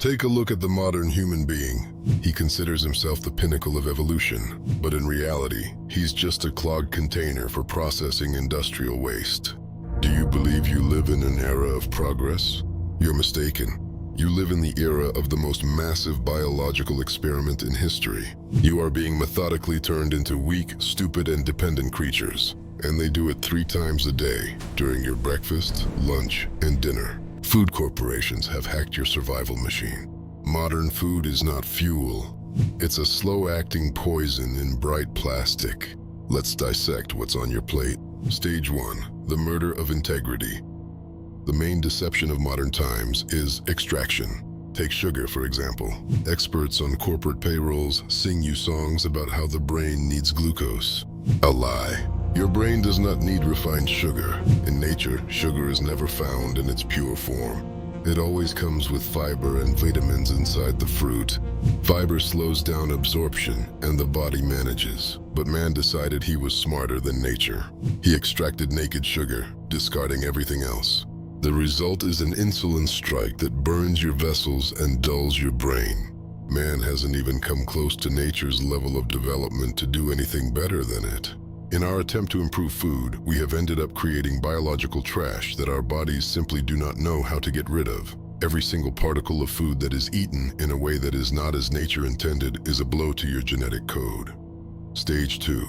Take a look at the modern human being. He considers himself the pinnacle of evolution, but in reality, he's just a clogged container for processing industrial waste. Do you believe you live in an era of progress? You're mistaken. You live in the era of the most massive biological experiment in history. You are being methodically turned into weak, stupid, and dependent creatures, and they do it 3 times a day, during your breakfast, lunch, and dinner. Food corporations have hacked your survival machine. Modern food is not fuel. It's a slow-acting poison in bright plastic. Let's dissect what's on your plate. Stage 1. The murder of integrity. The main deception of modern times is extraction. Take sugar, for example. Experts on corporate payrolls sing you songs about how the brain needs glucose. A lie. Your brain does not need refined sugar. In nature, sugar is never found in its pure form. It always comes with fiber and vitamins inside the fruit. Fiber slows down absorption, and the body manages. But man decided he was smarter than nature. He extracted naked sugar, discarding everything else. The result is an insulin strike that burns your vessels and dulls your brain. Man hasn't even come close to nature's level of development to do anything better than it. In our attempt to improve food, we have ended up creating biological trash that our bodies simply do not know how to get rid of. Every single particle of food that is eaten in a way that is not as nature intended is a blow to your genetic code. Stage 2.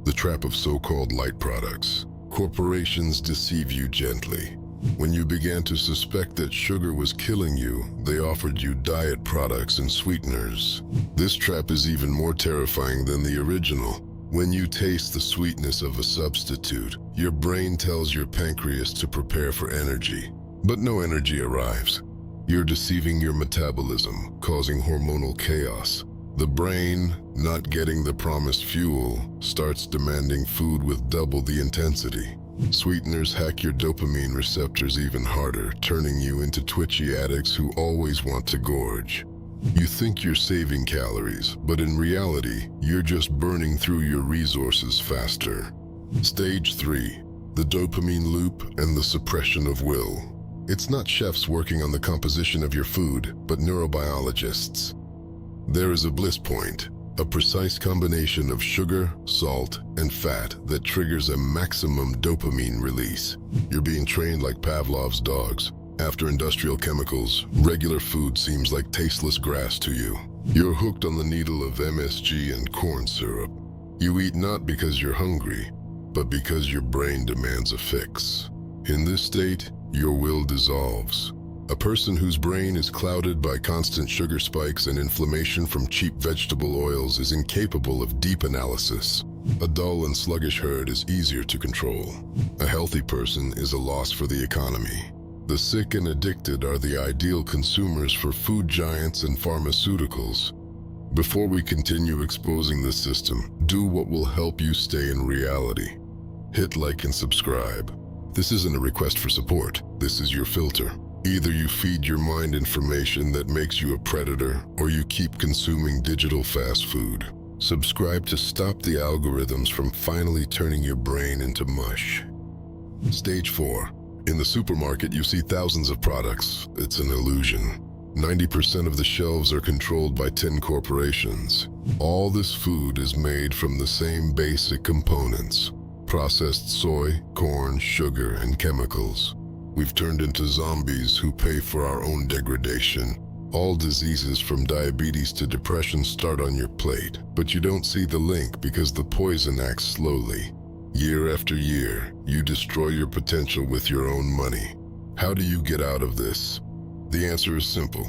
The trap of so-called light products. Corporations deceive you gently. When you began to suspect that sugar was killing you, they offered you diet products and sweeteners. This trap is even more terrifying than the original. When you taste the sweetness of a substitute, your brain tells your pancreas to prepare for energy. But no energy arrives. You're deceiving your metabolism, causing hormonal chaos. The brain, not getting the promised fuel, starts demanding food with double the intensity. Sweeteners hack your dopamine receptors even harder, turning you into twitchy addicts who always want to gorge. You think you're saving calories, but in reality, you're just burning through your resources faster. Stage 3. The dopamine loop and the suppression of will. It's not chefs working on the composition of your food, but neurobiologists. There is a bliss point, a precise combination of sugar, salt, and fat that triggers a maximum dopamine release. You're being trained like Pavlov's dogs. After industrial chemicals, regular food seems like tasteless grass to you. You're hooked on the needle of MSG and corn syrup. You eat not because you're hungry, but because your brain demands a fix. In this state, your will dissolves. A person whose brain is clouded by constant sugar spikes and inflammation from cheap vegetable oils is incapable of deep analysis. A dull and sluggish herd is easier to control. A healthy person is a loss for the economy. The sick and addicted are the ideal consumers for food giants and pharmaceuticals. Before we continue exposing this system, do what will help you stay in reality. Hit like and subscribe. This isn't a request for support. This is your filter. Either you feed your mind information that makes you a predator, or you keep consuming digital fast food. Subscribe to stop the algorithms from finally turning your brain into mush. Stage 4. In the supermarket, you see thousands of products. It's an illusion. 90% of the shelves are controlled by 10 corporations. All this food is made from the same basic components: processed soy, corn, sugar, and chemicals. We've turned into zombies who pay for our own degradation. All diseases from diabetes to depression start on your plate, but you don't see the link because the poison acts slowly. Year after year, you destroy your potential with your own money. How do you get out of this? The answer is simple.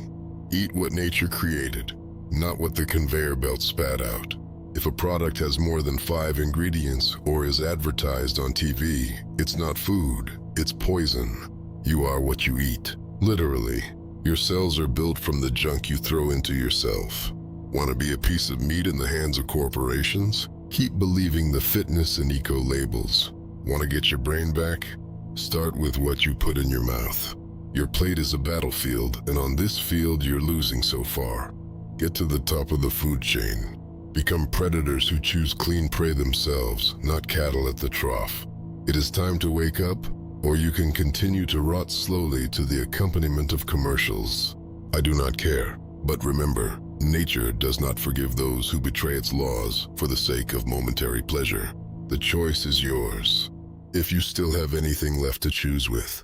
Eat what nature created, not what the conveyor belt spat out. If a product has more than 5 ingredients or is advertised on TV, it's not food, it's poison. You are what you eat. Literally, your cells are built from the junk you throw into yourself. Want to be a piece of meat in the hands of corporations? Keep believing the fitness and eco labels. Want to get your brain back? Start with what you put in your mouth. Your plate is a battlefield, and on this field you're losing so far. Get to the top of the food chain. Become predators who choose clean prey themselves, not cattle at the trough. It is time to wake up, or you can continue to rot slowly to the accompaniment of commercials. I do not care. But remember, nature does not forgive those who betray its laws for the sake of momentary pleasure. The choice is yours. If you still have anything left to choose with,